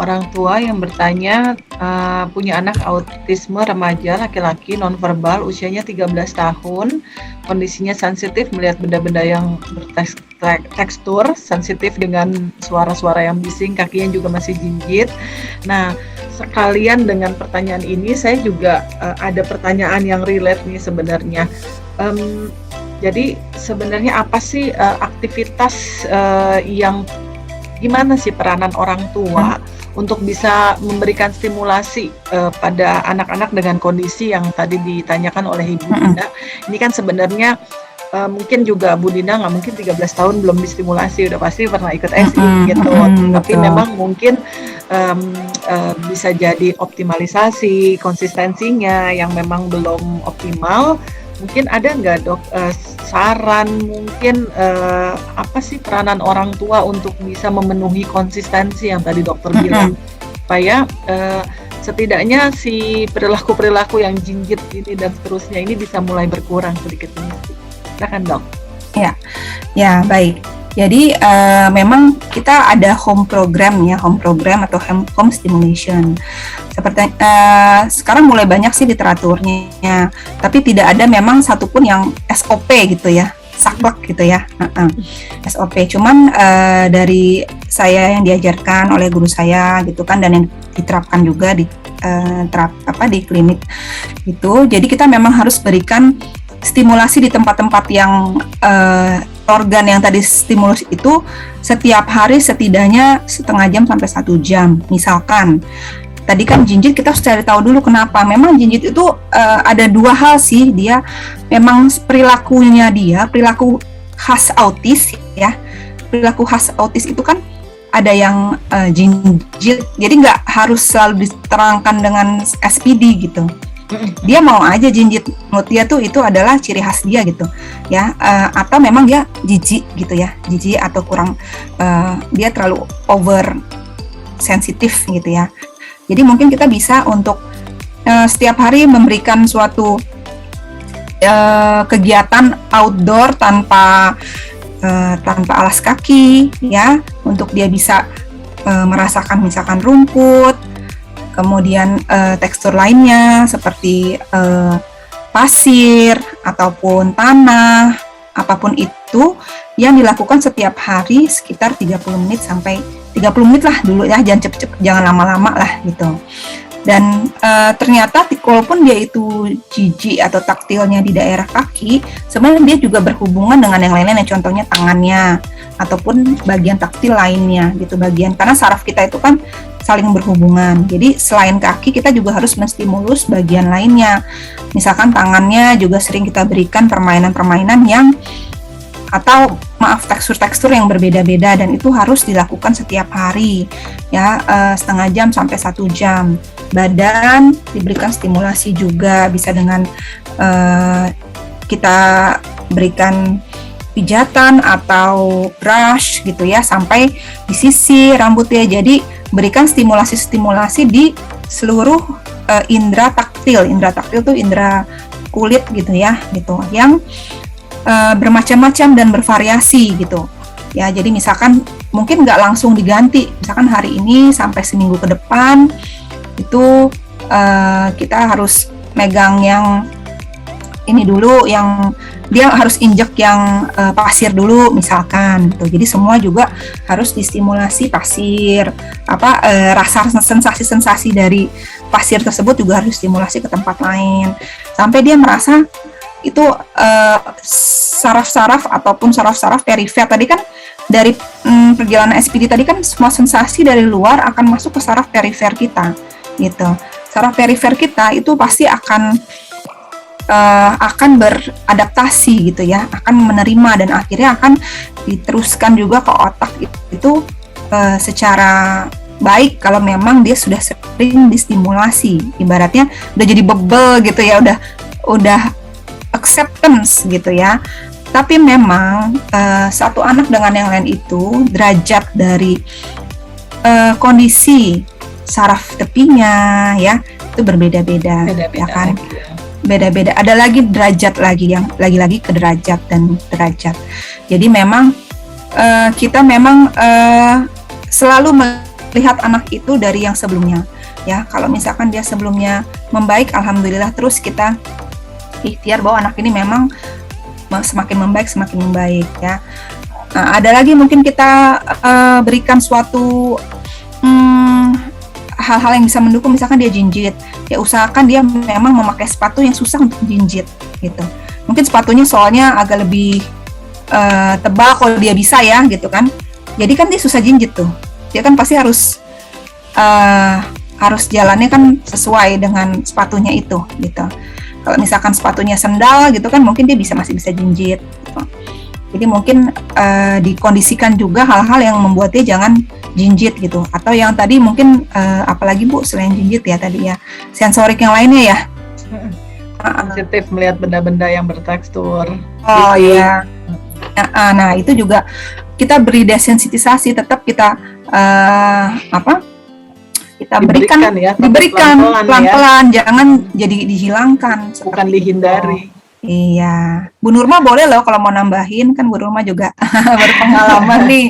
Orang tua yang bertanya, punya anak autisme remaja laki-laki nonverbal usianya 13 tahun, kondisinya sensitif melihat benda-benda yang bertekstur, sensitif dengan suara-suara yang bising, kakinya juga masih jinjit. Nah, sekalian dengan pertanyaan ini saya juga ada pertanyaan yang relate nih sebenarnya. Jadi sebenarnya apa sih aktivitas yang gimana sih peranan orang tua untuk bisa memberikan stimulasi pada anak-anak dengan kondisi yang tadi ditanyakan oleh Ibu Dina. Ini kan sebenarnya mungkin juga Bu Dina nggak mungkin 13 tahun belum distimulasi, udah pasti pernah ikut SI gitu. Tapi memang mungkin bisa jadi optimalisasi, konsistensinya yang memang belum optimal. Mungkin ada nggak dok saran mungkin apa sih peranan orang tua untuk bisa memenuhi konsistensi yang tadi dokter bilang supaya setidaknya si perilaku-perilaku yang jinjit ini dan seterusnya ini bisa mulai berkurang sedikit demi sedikit. Silakan dok. Ya baik. Jadi memang kita ada home program atau home stimulation. Seperti sekarang mulai banyak sih literaturnya, tapi tidak ada memang satupun yang SOP gitu ya, saklek gitu ya. SOP. Cuman dari saya yang diajarkan oleh guru saya gitu kan, dan yang diterapkan juga di di klinik itu. Jadi kita memang harus berikan stimulasi di tempat-tempat yang organ yang tadi stimulus itu setiap hari setidaknya setengah jam sampai 1 jam. Misalkan tadi kan jinjit, kita harus cari tahu dulu kenapa. Memang jinjit itu ada 2 hal sih, dia memang perilaku khas autis ya. Perilaku khas autis itu kan ada yang jinjit, jadi nggak harus selalu diterangkan dengan SPD gitu. Dia mau aja jinjit, menurut dia tuh itu adalah ciri khas dia gitu ya, atau memang dia jijik gitu ya, jijik atau kurang dia terlalu over sensitif gitu ya. Jadi mungkin kita bisa untuk setiap hari memberikan suatu kegiatan outdoor tanpa alas kaki ya, untuk dia bisa merasakan misalkan rumput, kemudian tekstur lainnya seperti pasir ataupun tanah, apapun itu yang dilakukan setiap hari sekitar 30 menit sampai 30 menit lah dulu ya, jangan cepet-cepet, jangan lama-lama lah gitu. Dan ternyata walaupun dia itu jijik atau taktilnya di daerah kaki, sebenarnya dia juga berhubungan dengan yang lain-lain, contohnya tangannya ataupun bagian taktil lainnya gitu, karena saraf kita itu kan saling berhubungan. Jadi selain kaki, kita juga harus menstimulus bagian lainnya. Misalkan tangannya juga sering kita berikan permainan-permainan yang tekstur-tekstur yang berbeda-beda, dan itu harus dilakukan setiap hari ya, setengah jam sampai 1 jam. Badan diberikan stimulasi juga, bisa dengan kita berikan pijatan atau brush gitu ya, sampai di sisi rambutnya. Jadi berikan stimulasi di seluruh indera taktil. Indera taktil tuh indera kulit gitu ya, gitu, yang bermacam-macam dan bervariasi gitu ya. Jadi misalkan mungkin nggak langsung diganti, misalkan hari ini sampai seminggu ke depan itu kita harus megang yang ini dulu, yang dia harus injek yang pasir dulu misalkan gitu. Jadi semua juga harus distimulasi pasir, rasa sensasi dari pasir tersebut juga harus stimulasi ke tempat lain sampai dia merasa itu saraf-saraf ataupun saraf-saraf perifer. Tadi kan dari perjalanan SPD tadi kan semua sensasi dari luar akan masuk ke saraf perifer kita gitu. Saraf perifer kita itu pasti akan beradaptasi gitu ya, akan menerima dan akhirnya akan diteruskan juga ke otak itu secara baik kalau memang dia sudah sering distimulasi. Ibaratnya udah jadi bebel gitu ya, udah acceptance gitu ya. Tapi memang satu anak dengan yang lain itu derajat dari kondisi saraf tepinya ya itu berbeda-beda ya kan. Beda-beda, ada lagi derajat lagi yang lagi-lagi ke derajat dan derajat. Jadi memang kita memang selalu lihat anak itu dari yang sebelumnya. Ya, kalau misalkan dia sebelumnya membaik, alhamdulillah, terus kita ikhtiar bahwa anak ini memang semakin membaik ya. Nah, ada lagi mungkin kita berikan suatu hal-hal yang bisa mendukung, misalkan dia jinjit, ya usahakan dia memang memakai sepatu yang susah untuk jinjit gitu. Mungkin sepatunya soalnya agak lebih tebal kalau dia bisa ya gitu kan. Jadi kan dia susah jinjit tuh. Dia kan pasti harus jalannya kan sesuai dengan sepatunya itu gitu. Kalau misalkan sepatunya sendal gitu kan mungkin dia masih bisa jinjit gitu. Jadi mungkin dikondisikan juga hal-hal yang membuat dia jangan jinjit gitu. Atau yang tadi mungkin apalagi Bu selain jinjit ya tadi ya, sensorik yang lainnya ya. Sensitif melihat benda-benda yang bertekstur. Oh iya. Nah itu juga kita beri desensitisasi, tetap kita kita diberikan pelan-pelan, jangan jadi dihilangkan, bukan dihindari. Iya, Bu Nurma boleh loh kalau mau nambahin, kan Bu Nurma juga berpengalaman nih.